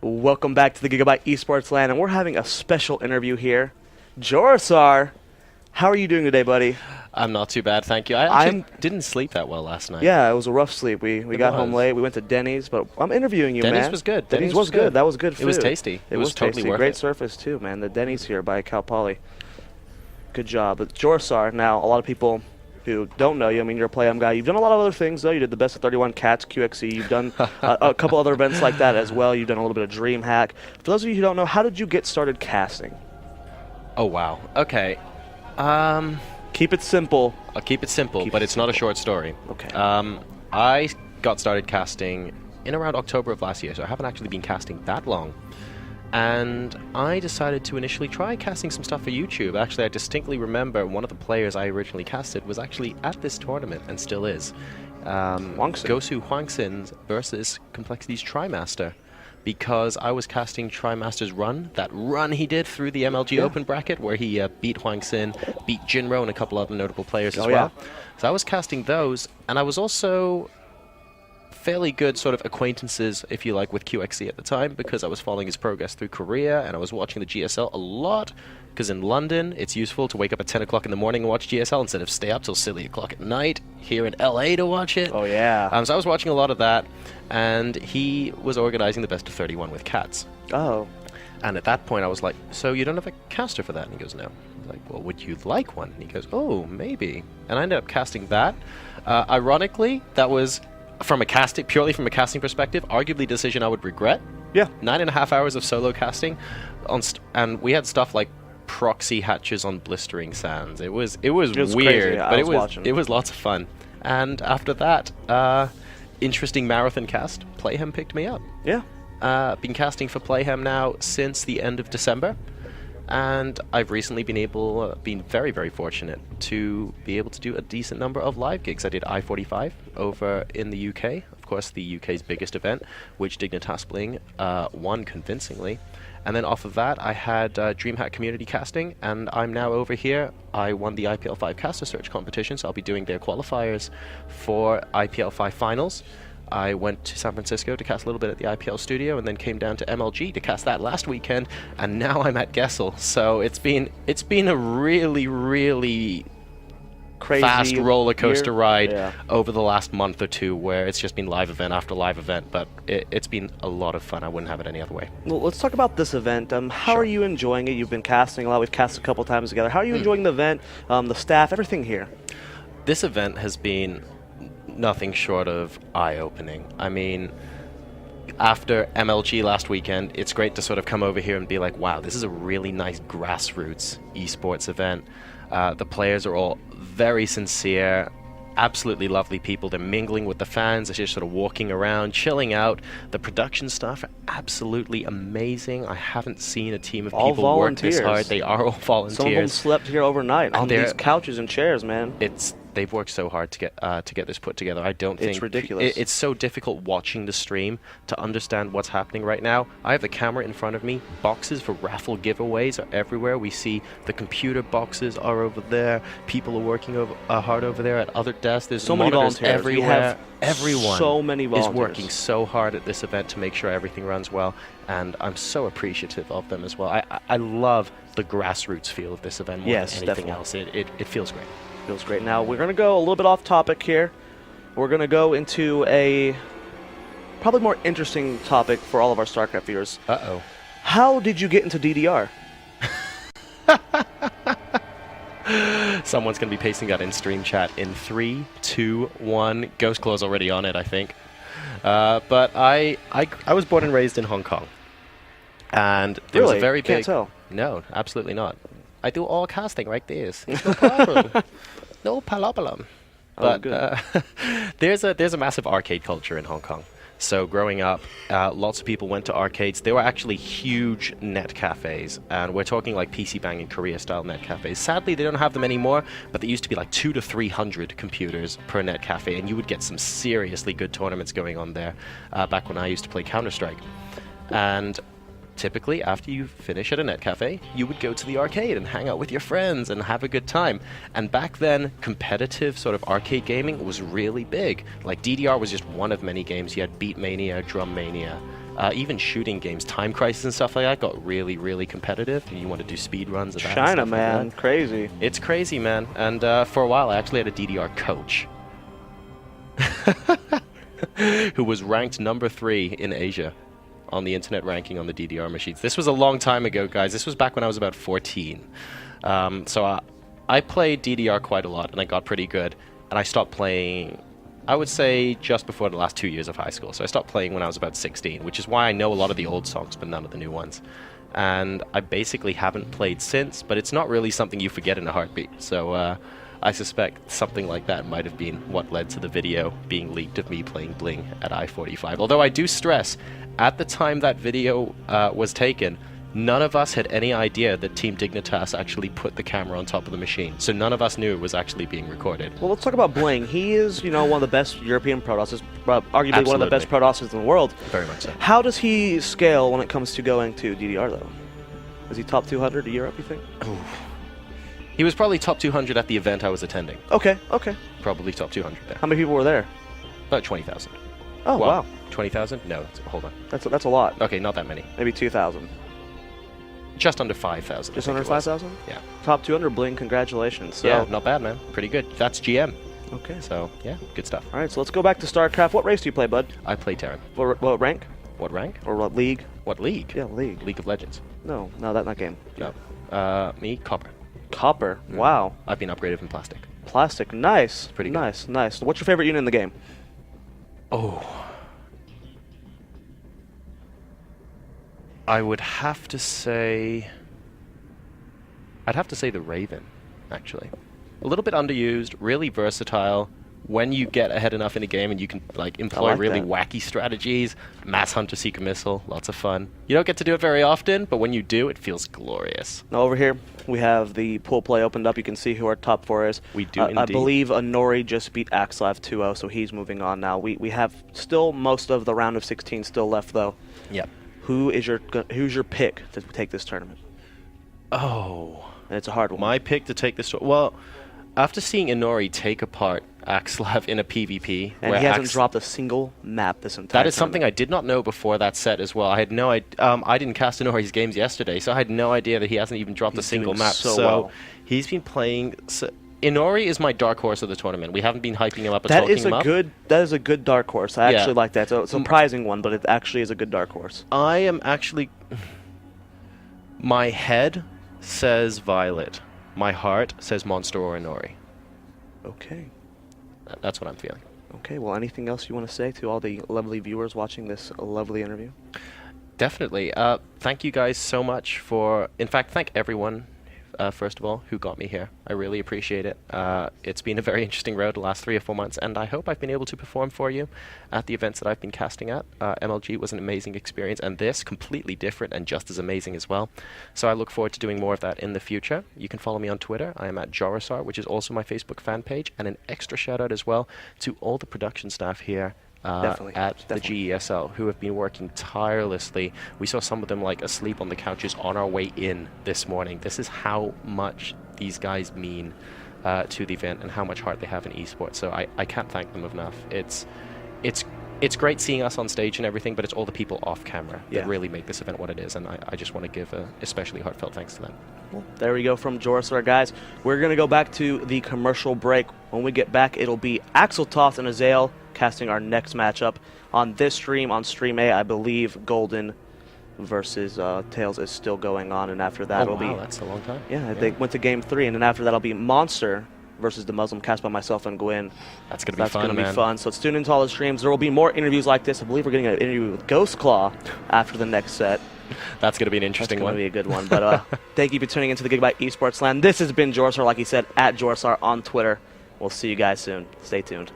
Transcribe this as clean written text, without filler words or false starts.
Welcome back to the Gigabyte Esports Land, and we're having a special interview here. JoRoSaR, how are you doing today, buddy? I'm not too bad, thank you. I actually didn't sleep that well last night. Yeah, it was a rough sleep. We got home late. We went to Denny's, but I'm interviewing you, man. Denny's was good. Denny's was good. That was good food. It was tasty. It was totally tasty. worth Great it. surface, too, man. The Denny's here by Cal Poly. Good job. But JoRoSaR, now, a lot of people who don't know you, I mean, you're a Play-M guy. You've done a lot of other things, though. You did the Best of 31 Cats, QXE. You've done a couple other events like that as well. You've done a little bit of DreamHack. For those of you who don't know, how did you get started casting? Oh, wow. Okay. Keep it simple. I'll keep it simple, but it's not a short story. Okay. I got started casting in around October of last year, so I haven't actually been casting that long. And I decided to initially try casting some stuff for YouTube. Actually, I distinctly remember one of the players I originally casted was actually at this tournament, and still is. Gosu Huangxin versus Complexity's Trimaster. Because I was casting Trimaster's run, that run he did through the MLG Open bracket, where he beat Huangxin, beat Jinro, and a couple other notable players as well. So I was casting those, and I was also fairly good sort of acquaintances, if you like, with QXE at the time, because I was following his progress through Korea, and I was watching the GSL a lot, because in London, it's useful to wake up at 10 o'clock in the morning and watch GSL instead of stay up till silly o'clock at night here in LA to watch it. Oh, yeah. So I was watching a lot of that, and he was organizing the Best of 31 with Cats. Oh. And at that point, I was like, so you don't have a caster for that? And he goes, no. I was like, well, would you like one? And he goes, oh, maybe. And I ended up casting that. Ironically, that was purely from a casting perspective, arguably a decision I would regret. Yeah. 9.5 hours of solo casting, and we had stuff like proxy hatches on blistering sands. It was weird, crazy. but it was lots of fun. And after that, interesting marathon cast, Playhem picked me up. Yeah. Been casting for Playhem now since the end of December. And I've recently been very, very fortunate to be able to do a decent number of live gigs. I did I-45 over in the UK, of course the UK's biggest event, which Dignitas Bling won convincingly. And then off of that, I had DreamHack Community Casting, and I'm now over here. I won the IPL 5 Caster Search competition, so I'll be doing their qualifiers for IPL 5 Finals. I went to San Francisco to cast a little bit at the IPL studio, and then came down to MLG to cast that last weekend, and now I'm at GESL. So it's been a really, really crazy fast roller coaster ride over the last month or two, where it's just been live event after live event, but it's been a lot of fun. I wouldn't have it any other way. Well, let's talk about this event. How are you enjoying it? You've been casting a lot. We've cast a couple times together. How are you enjoying the event, the staff, everything here? This event has been nothing short of eye-opening. I mean, after MLG last weekend, it's great to sort of come over here and be like, wow, this is a really nice grassroots esports event. The players are all very sincere, absolutely lovely people. They're mingling with the fans. They're just sort of walking around, chilling out. The production staff are absolutely amazing. I haven't seen a team of people work this hard. They are all volunteers. Some of them slept here overnight on these couches and chairs, man. They've worked so hard to get this put together. I don't think it's ridiculous. It's so difficult watching the stream to understand what's happening right now. I have the camera in front of me. Boxes for raffle giveaways are everywhere. We see the computer boxes are over there. People are working hard over there at other desks. There's so many volunteers everywhere. Everyone so many volunteers is working so hard at this event to make sure everything runs well, and I'm so appreciative of them as well. I love the grassroots feel of this event more than anything else. It feels great. Feels great. Now, we're going to go a little bit off topic here. We're going to go into a probably more interesting topic for all of our StarCraft viewers. Uh-oh. How did you get into DDR? Someone's going to be pasting that in stream chat in 3, 2, 1. Ghost Claw's already on it, I think. But I was born and raised in Hong Kong. And there was a very big... Can't tell. No, absolutely not. I do all casting like this. It's no problem. No problem. But there's a massive arcade culture in Hong Kong. So growing up, lots of people went to arcades. There were actually huge net cafes, and we're talking like PC Bang and Korea-style net cafes. Sadly, they don't have them anymore, but there used to be like 200 to 300 computers per net cafe, and you would get some seriously good tournaments going on there back when I used to play Counter-Strike. And typically, after you finish at a net cafe, you would go to the arcade and hang out with your friends and have a good time. And back then, competitive sort of arcade gaming was really big. Like, DDR was just one of many games. You had Beat Mania, Drum Mania, Even shooting games, Time Crisis and stuff like that got really, really competitive. You want to do speed runs of that. China, and stuff man, like that. crazy. It's crazy, man. And for a while, I actually had a DDR coach who was ranked number 3 in Asia on the internet ranking on the DDR machines. This was a long time ago, guys. This was back when I was about 14. So I played DDR quite a lot, and I got pretty good. And I stopped playing, I would say, just before the last 2 years of high school. So I stopped playing when I was about 16, which is why I know a lot of the old songs, but none of the new ones. And I basically haven't played since, but it's not really something you forget in a heartbeat. So I suspect something like that might have been what led to the video being leaked of me playing Bling at I-45. Although I do stress, at the time that video was taken, none of us had any idea that Team Dignitas actually put the camera on top of the machine. So none of us knew it was actually being recorded. Well, let's talk about Bling. He is, one of the best European Protossers, arguably Absolutely. one of the best Protossers in the world. Very much so. How does he scale when it comes to going to DDR, though? Is he top 200 in Europe, you think? He was probably top 200 at the event I was attending. Okay. Probably top 200 there. How many people were there? About 20,000. Oh, Well, wow. 20,000? No, hold on. That's a lot. Okay, not that many. Maybe 2,000. Just under 5,000. Just under 5,000? Yeah. Top 200 Bling, congratulations. So, Yeah, not bad, man. Pretty good. That's GM. Okay. So, yeah, good stuff. All right, so let's go back to StarCraft. What race do you play, bud? I play Terran. What rank? What rank? Or what league? What league? Yeah, league. League of Legends. No, that's not game. No. Me, Copper. Copper. Wow. I've been upgraded from Plastic. Plastic. Nice. Pretty good. Nice. What's your favorite unit in the game? Oh. I would have to say... I'd have to say the Raven, actually. A little bit underused, really versatile. When you get ahead enough in a game and you can employ like really that. wacky strategies, Mass Hunter Seeker Missile, lots of fun. You don't get to do it very often, but when you do, it feels glorious. Now over here, we have the pool play opened up. You can see who our top 4 is. We do I indeed. believe Anori just beat Axlive 2-0, so he's moving on now. We have still most of the round of 16 still left, though. Yep. Who's your pick to take this tournament? Oh. And it's a hard one. My pick to take this... Well, after seeing Inori take apart Axlav in a PvP... And where he hasn't dropped a single map this entire That is something I did not know before that set as well. I had no idea. I didn't cast Inori's games yesterday, so I had no idea that he hasn't even dropped a single doing map. so well. He's been playing... Inori is my dark horse of the tournament. We haven't been hyping him up or That talking is him up. that is a good dark horse. I Yeah. actually like that. It's a surprising one, but it actually is a good dark horse. I am actually... My head says Violet. My heart says Monster or Inori. Okay. That's what I'm feeling. Okay, well, anything else you want to say to all the lovely viewers watching this lovely interview? Definitely. Thank you guys so much for... In fact, thank everyone, first of all, who got me here. I really appreciate it. It's been a very interesting road the last 3 or 4 months, and I hope I've been able to perform for you at the events that I've been casting at. MLG was an amazing experience, and this, completely different and just as amazing as well. So I look forward to doing more of that in the future. You can follow me on Twitter. I am at JoRoSaR, which is also my Facebook fan page, and an extra shout-out as well to all the production staff here at the GESL, who have been working tirelessly. We saw some of them asleep on the couches on our way in this morning. This is how much these guys mean to the event and how much heart they have in esports. So I can't thank them enough. It's great seeing us on stage and everything, but it's all the people off camera that really make this event what it is, and I just want to give a especially heartfelt thanks to them. Well, there we go from JoRoSaR, guys. We're going to go back to the commercial break. When we get back, it'll be Axeltoth and Azael casting our next matchup on this stream, on Stream A. I believe Golden versus Tails is still going on, and after that it'll be... that's a long time. Yeah, they went to Game 3, and then after that it'll be Monster versus the Muslim, cast by myself and Gwyn. That's going to be fun, man. That's going to be fun. So tune into all the streams. There will be more interviews like this. I believe we're getting an interview with Ghost Claw after the next set. That's going to be an interesting one. That's going to be a good one. But thank you for tuning into the Gigabyte Esports Land. This has been JoRoSaR, like he said, at JoRoSaR on Twitter. We'll see you guys soon. Stay tuned.